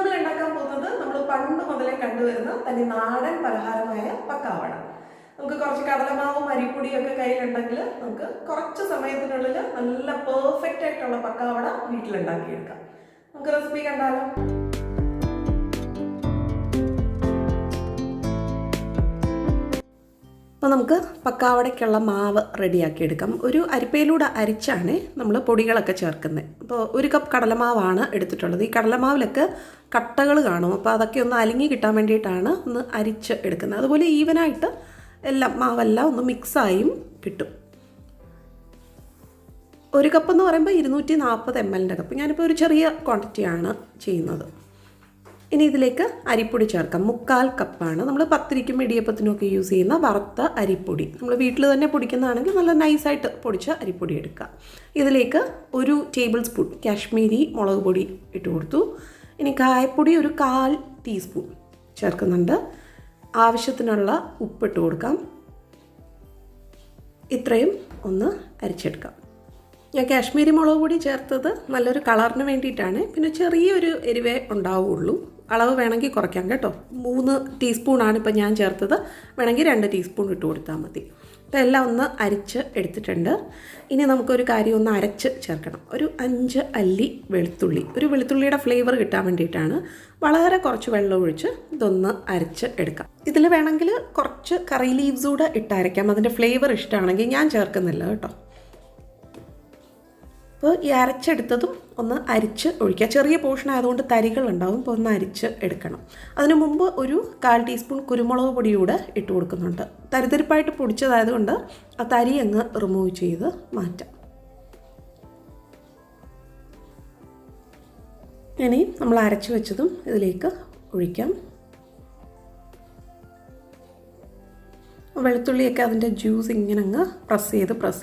നമ്മൾ ഉണ്ടാക്കാൻ പോകുന്നത് നമ്മൾ പണ്ട് മുതലേ കണ്ടുവരുന്ന തനി നാടൻ പലഹാരമായ പക്കാവട. നമുക്ക് കുറച്ച് കടലമാവും അരിപ്പൊടിയും ഒക്കെ കയ്യിലുണ്ടെങ്കിൽ നമുക്ക് കുറച്ച് സമയത്തിനുള്ളിൽ നല്ല പെർഫെക്റ്റ് ആയിട്ടുള്ള പക്കാവട വീട്ടിലുണ്ടാക്കിയെടുക്കാം. നമുക്ക് റെസിപ്പി കണ്ടാലോ? അപ്പോൾ നമുക്ക് പക്കാവടയ്ക്കുള്ള മാവ് റെഡിയാക്കി എടുക്കാം. ഒരു അരിപ്പയിലൂടെ അരിച്ചാണ് നമ്മൾ പൊടികളൊക്കെ ചേർക്കുന്നത്. അപ്പോൾ 1 കപ്പ് കടലമാവാണ് എടുത്തിട്ടുള്ളത്. ഈ കടലമാവിലൊക്കെ കട്ടകൾ കാണും, അപ്പോൾ അതൊക്കെ ഒന്ന് അലിഞ്ഞ് കിട്ടാൻ വേണ്ടിയിട്ടാണ് ഒന്ന് അരിച്ച് എടുക്കുന്നത്. അതുപോലെ ഈവനായിട്ട് എല്ലാം മാവെല്ലാം ഒന്ന് മിക്സായും കിട്ടും. 1 കപ്പ് എന്ന് പറയുമ്പോൾ 240 ml കപ്പ്. ഞാനിപ്പോൾ ഒരു ചെറിയ ക്വാണ്ടിറ്റിയാണ് ചെയ്യുന്നത്. ഇനി ഇതിലേക്ക് അരിപ്പൊടി ചേർക്കാം. 1/4 കപ്പാണ്. നമ്മൾ പത്തിരിക്കും ഇടിയപ്പത്തിനുമൊക്കെ യൂസ് ചെയ്യുന്ന വറുത്ത അരിപ്പൊടി. നമ്മൾ വീട്ടിൽ തന്നെ പൊടിക്കുന്നതാണെങ്കിൽ നല്ല നൈസായിട്ട് പൊടിച്ച അരിപ്പൊടി എടുക്കുക. ഇതിലേക്ക് 1 ടേബിൾ സ്പൂൺ കാശ്മീരി മുളക് പൊടി ഇട്ട് കൊടുത്തു. ഇനി കായപ്പൊടി ഒരു 1/4 ടീസ്പൂൺ ചേർക്കുന്നുണ്ട്. ആവശ്യത്തിനുള്ള ഉപ്പിട്ട് കൊടുക്കാം. ഇത്രയും ഒന്ന് അരിച്ചെടുക്കാം. ഞാൻ കാശ്മീരി മുളക് പൊടി ചേർത്തത് നല്ലൊരു കളറിന് വേണ്ടിയിട്ടാണ്. പിന്നെ ചെറിയൊരു എരിവേ ഉണ്ടാവുകയുള്ളൂ. അളവ് വേണമെങ്കിൽ കുറയ്ക്കാം കേട്ടോ. 3 ടീസ്പൂണാണ് ഇപ്പോൾ ഞാൻ ചേർത്തത്. വേണമെങ്കിൽ 2 ടീസ്പൂൺ ഇട്ട് കൊടുത്താൽ മതി. അപ്പോൾ എല്ലാം ഒന്ന് അരിച്ച് എടുത്തിട്ടുണ്ട്. ഇനി നമുക്കൊരു കാര്യം ഒന്ന് അരച്ച് ചേർക്കണം. ഒരു 5 അല്ലി വെളുത്തുള്ളി. ഒരു വെളുത്തുള്ളിയുടെ ഫ്ലേവർ കിട്ടാൻ വേണ്ടിയിട്ടാണ്. വളരെ കുറച്ച് വെള്ളം ഒഴിച്ച് ഇതൊന്ന് അരച്ച് എടുക്കാം. ഇതിൽ വേണമെങ്കിൽ കുറച്ച് കറി ലീവ്സ് കൂടെ ഇട്ട് അരയ്ക്കാം. അതിൻ്റെ ഫ്ലേവർ ഇഷ്ടമാണെങ്കിൽ. ഞാൻ ചേർക്കുന്നില്ല കേട്ടോ. അപ്പോൾ ഈ അരച്ചെടുത്തതും ഒന്ന് അരിച്ച് ഒഴിക്കുക. ചെറിയ പോർഷൻ ആയതുകൊണ്ട് തരികളുണ്ടാവും. അപ്പോൾ ഒന്ന് അരിച്ച് എടുക്കണം. അതിനു മുമ്പ് ഒരു 1/4 ടീസ്പൂൺ കുരുമുളക് പൊടിയൂടെ ഇട്ട് കൊടുക്കുന്നുണ്ട്. തരിതരിപ്പായിട്ട് പൊടിച്ചതായതുകൊണ്ട് ആ തരി അങ്ങ് റിമൂവ് ചെയ്ത് മാറ്റാം. ഇനി നമ്മൾ അരച്ച് വെച്ചതും ഇതിലേക്ക് ഒഴിക്കാം. വെളുത്തുള്ളിയൊക്കെ അതിൻ്റെ ജ്യൂസ് ഇങ്ങനെ അങ്ങ് പ്രസ്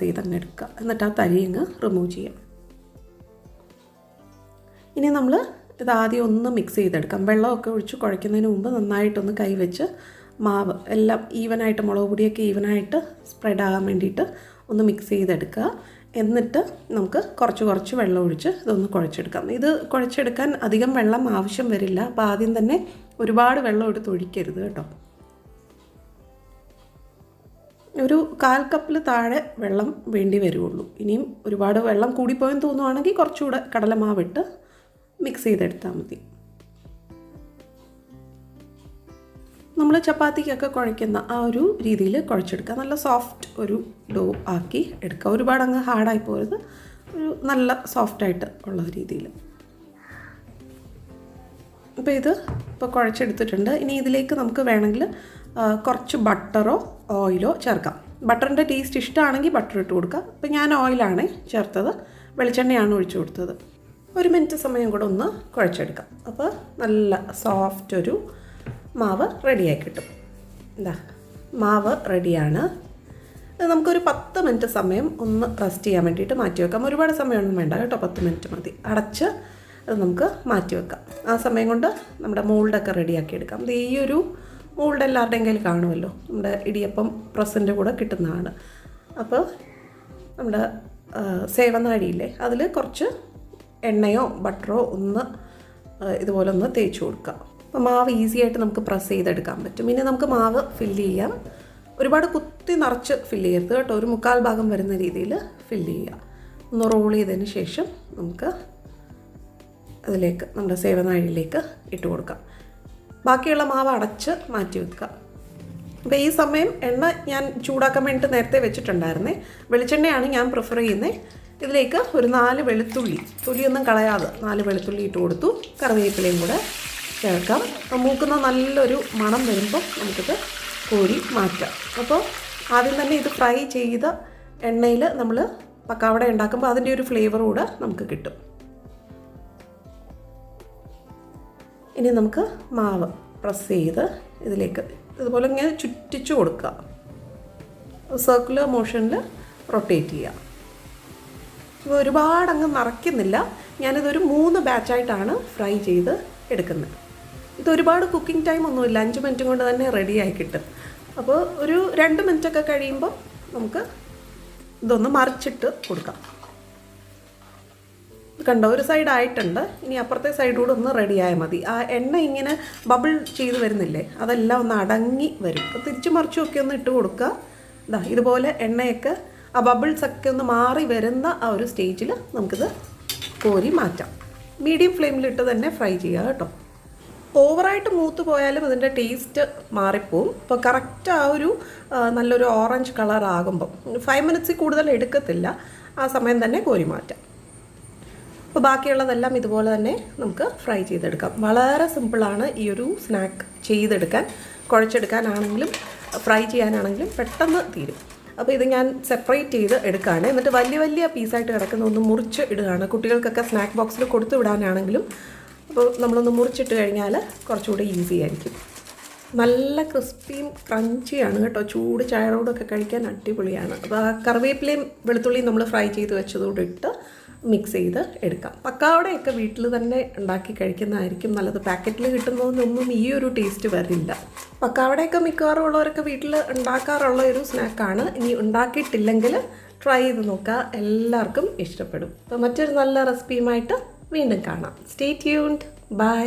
ചെയ്ത് അങ്ങ് എടുക്കുക. എന്നിട്ട് ആ തരി അങ്ങ് റിമൂവ് ചെയ്യാം. ഇനി നമ്മൾ ഇതാദ്യം ഒന്ന് മിക്സ് ചെയ്തെടുക്കാം. വെള്ളമൊക്കെ ഒഴിച്ച് കുഴയ്ക്കുന്നതിന് മുമ്പ് നന്നായിട്ടൊന്ന് കൈവച്ച് മാവ് എല്ലാം ഈവനായിട്ട്, മുളക് പൊടിയൊക്കെ ഈവനായിട്ട് സ്പ്രെഡ് ആകാൻ വേണ്ടിയിട്ട് ഒന്ന് മിക്സ് ചെയ്തെടുക്കുക. എന്നിട്ട് നമുക്ക് കുറച്ച് വെള്ളം ഒഴിച്ച് ഇതൊന്ന് കുഴച്ചെടുക്കാം. ഇത് കുഴച്ചെടുക്കാൻ അധികം വെള്ളം ആവശ്യം വരില്ല. അപ്പോൾ ആദ്യം തന്നെ ഒരുപാട് വെള്ളം എടുത്ത് ഒഴിക്കരുത് കേട്ടോ. ഒരു 1/4 കപ്പിൽ താഴെ വെള്ളം വേണ്ടി വരുള്ളൂ. ഇനിയും ഒരുപാട് വെള്ളം കൂടിപ്പോയെന്ന് തോന്നുവാണെങ്കിൽ കുറച്ചുകൂടെ കടലമാവിട്ട് മിക്സ് ചെയ്തെടുത്താൽ മതി. നമ്മൾ ചപ്പാത്തിക്കൊക്കെ കുഴയ്ക്കുന്ന ആ ഒരു രീതിയിൽ കുഴച്ചെടുക്കുക. നല്ല സോഫ്റ്റ് ഒരു ഡോ ആക്കി എടുക്കുക. ഒരുപാട് അങ്ങ് ഹാർഡായി പോയത്, ഒരു നല്ല സോഫ്റ്റായിട്ട് ഉള്ള രീതിയിൽ. അപ്പോൾ ഇത് ഇപ്പോൾ കുഴച്ചെടുത്തിട്ടുണ്ട്. ഇനി ഇതിലേക്ക് നമുക്ക് വേണമെങ്കിൽ കുറച്ച് ബട്ടറോ ഓയിലോ ചേർക്കാം. ബട്ടറിൻ്റെ ടേസ്റ്റ് ഇഷ്ടമാണെങ്കിൽ ബട്ടർ ഇട്ട് കൊടുക്കുക. അപ്പോൾ ഞാൻ ഓയിലാണ് ചേർത്തത്. വെളിച്ചെണ്ണയാണ് ഒഴിച്ചു കൊടുത്തത്. 1 മിനിറ്റ് സമയം കൂടെ ഒന്ന് കുഴച്ചെടുക്കാം. അപ്പോൾ നല്ല സോഫ്റ്റ് ഒരു മാവ് റെഡിയായി കിട്ടും. എന്താ, മാവ് റെഡിയാണ്. നമുക്കൊരു 10 മിനിറ്റ് സമയം ഒന്ന് റെസ്റ്റ് ചെയ്യാൻ വേണ്ടിയിട്ട് മാറ്റി വെക്കാം. ഒരുപാട് സമയമൊന്നും വേണ്ട കേട്ടോ, 10 മിനിറ്റ് മതി. അടച്ച് അത് നമുക്ക് മാറ്റി വെക്കാം. ആ സമയം കൊണ്ട് നമ്മുടെ മോൾഡൊക്കെ റെഡിയാക്കി എടുക്കാം. ഇത് ഈ ഒരു മോൾഡ് എല്ലാവരുടെയും കയ്യിൽ കാണുമല്ലോ. നമ്മുടെ ഇടിയപ്പം പ്രസിൻ്റെ കൂടെ കിട്ടുന്നതാണ്. അപ്പോൾ നമ്മുടെ സേവനാഴിയില്ലേ, അതിൽ കുറച്ച് എണ്ണയോ ബട്ടറോ ഒന്ന് ഇതുപോലെ ഒന്ന് തേച്ച് കൊടുക്കുക. അപ്പോൾ മാവ് ഈസി ആയിട്ട് നമുക്ക് പ്രസ് ചെയ്തെടുക്കാൻ പറ്റും. ഇനി നമുക്ക് മാവ് ഫില്ല് ചെയ്യാം. ഒരുപാട് കുത്തി നിറച്ച് ഫില്ല് ചെയ്യരുത് കേട്ടോ. ഒരു 1/4 ഭാഗം വരുന്ന രീതിയിൽ ഫില്ല് ചെയ്യുക. ഒന്ന് റോൾ ചെയ്തതിന് ശേഷം നമുക്ക് അതിലേക്ക് നമ്മുടെ സേവനാഴിയിലേക്ക് ഇട്ട് കൊടുക്കാം. ബാക്കിയുള്ള മാവ് അടച്ച് മാറ്റി വെക്കുക. അപ്പോൾ ഈ സമയം എണ്ണ ഞാൻ ചൂടാക്കാൻ വേണ്ടിയിട്ട് നേരത്തെ വെച്ചിട്ടുണ്ടായിരുന്നേ. വെളിച്ചെണ്ണയാണ് ഞാൻ പ്രിഫർ ചെയ്യുന്നത്. ഇതിലേക്ക് ഒരു 4 വെളുത്തുള്ളി, തൊലിയൊന്നും കളയാതെ 4 വെളുത്തുള്ളി ഇട്ട് കൊടുത്തു. കറിവേപ്പിലയും കൂടെ ചേർക്കാം. അപ്പോൾ മൂക്കുന്ന നല്ലൊരു മണം വരുമ്പോൾ നമുക്കിത് കോരി മാറ്റാം. അപ്പോൾ ആദ്യം തന്നെ ഇത് ഫ്രൈ ചെയ്ത എണ്ണയിൽ നമ്മൾ പക്കാവട ഉണ്ടാക്കുമ്പോൾ അതിൻ്റെ ഒരു ഫ്ലേവർ കൂടെ നമുക്ക് കിട്ടും. ഇനി നമുക്ക് മാവ് പ്രസ് ചെയ്ത് ഇതിലേക്ക് ഇതുപോലെ ഇങ്ങനെ ചുറ്റിച്ച് കൊടുക്കുക. സർക്കുലർ മോഷനിൽ റൊട്ടേറ്റ് ചെയ്യുക. ഒരുപാട് അങ്ങ് നിറയ്ക്കുന്നില്ല. ഞാനിതൊരു 3 ബാച്ചായിട്ടാണ് ഫ്രൈ ചെയ്ത് എടുക്കുന്നത്. ഇതൊരുപാട് കുക്കിംഗ് ടൈം ഒന്നുമില്ല. 5 മിനിറ്റ് കൊണ്ട് തന്നെ റെഡിയായി കിട്ടും. അപ്പോൾ ഒരു 2 മിനിറ്റൊക്കെ കഴിയുമ്പോൾ നമുക്ക് ഇതൊന്ന് മറിച്ചിട്ട് കൊടുക്കാം. കണ്ടോ, ഒരു സൈഡ് ആയിട്ടുണ്ട്. ഇനി അപ്പുറത്തെ സൈഡൂടെ ഒന്ന് റെഡിയായാൽ മതി. ആ എണ്ണ ഇങ്ങനെ ബബിൾ ചെയ്ത് വരുന്നില്ലേ, അതെല്ലാം ഒന്ന് അടങ്ങി വരും. അപ്പോൾ തിരിച്ചു മറിച്ചുമൊക്കെ ഒന്ന് ഇട്ട് കൊടുക്കുക. ഇതാ ഇതുപോലെ എണ്ണയൊക്കെ ആ ബബിൾസൊക്കെ ഒന്ന് മാറി വരുന്ന ആ ഒരു സ്റ്റേജിൽ നമുക്കിത് കോരി മാറ്റാം. മീഡിയം ഫ്ലെയിമിലിട്ട് തന്നെ ഫ്രൈ ചെയ്യുക കേട്ടോ. ഓവറായിട്ട് മൂത്ത് പോയാലും അതിൻ്റെ ടേസ്റ്റ് മാറിപ്പോവും. ഇപ്പോൾ കറക്റ്റ് ആ ഒരു നല്ലൊരു ഓറഞ്ച് കളർ ആകുമ്പം 5 മിനിറ്റ്സിൽ കൂടുതൽ എടുക്കത്തില്ല, ആ സമയം തന്നെ കോരി മാറ്റാം. അപ്പോൾ ബാക്കിയുള്ളതെല്ലാം ഇതുപോലെ തന്നെ നമുക്ക് ഫ്രൈ ചെയ്തെടുക്കാം. വളരെ സിമ്പിളാണ് ഈ ഒരു സ്നാക്ക് ചെയ്തെടുക്കാൻ. കുഴച്ചെടുക്കാനാണെങ്കിലും ഫ്രൈ ചെയ്യാനാണെങ്കിലും പെട്ടെന്ന് തീരും. അപ്പോൾ ഇത് ഞാൻ സെപ്പറേറ്റ് ചെയ്ത് എടുക്കുകയാണ്. എന്നിട്ട് വലിയ വലിയ പീസായിട്ട് കിടക്കുന്ന ഒന്ന് മുറിച്ച് ഇടുകയാണ്. കുട്ടികൾക്കൊക്കെ സ്നാക്ക് ബോക്സിൽ കൊടുത്തു വിടാനാണെങ്കിലും അപ്പോൾ നമ്മളൊന്ന് മുറിച്ചിട്ട് കഴിഞ്ഞാൽ കുറച്ചുകൂടി ഈസി ആയിരിക്കും. നല്ല ക്രിസ്പിയും ക്രഞ്ചിയാണ് കേട്ടോ. ചൂട് ചായയോടൊക്കെ കഴിക്കാൻ അടിപൊളിയാണ്. അപ്പോൾ ആ കറിവേപ്പിലയും വെളുത്തുള്ളിയും നമ്മൾ ഫ്രൈ ചെയ്ത് വെച്ചതോടെ ഇട്ട് മിക്സ് ചെയ്ത് എടുക്കാം. പക്കാവടയൊക്കെ വീട്ടിൽ തന്നെ ഉണ്ടാക്കി കഴിക്കുന്നതായിരിക്കും നല്ലത്. പാക്കറ്റിൽ കിട്ടുന്നതിനൊന്നും ഈ ഒരു ടേസ്റ്റ് വരില്ല. പക്കാവടയൊക്കെ മിക്കവാറും ഉള്ളവരൊക്കെ വീട്ടിൽ ഉണ്ടാക്കാറുള്ള ഒരു സ്നാക്കാണ്. ഇനി ഉണ്ടാക്കിയിട്ടില്ലെങ്കിൽ ട്രൈ ചെയ്ത് നോക്കുക, എല്ലാവർക്കും ഇഷ്ടപ്പെടും. അപ്പോൾ മറ്റൊരു നല്ല റെസിപ്പിയുമായിട്ട് വീണ്ടും കാണാം. Stay tuned. ബൈ.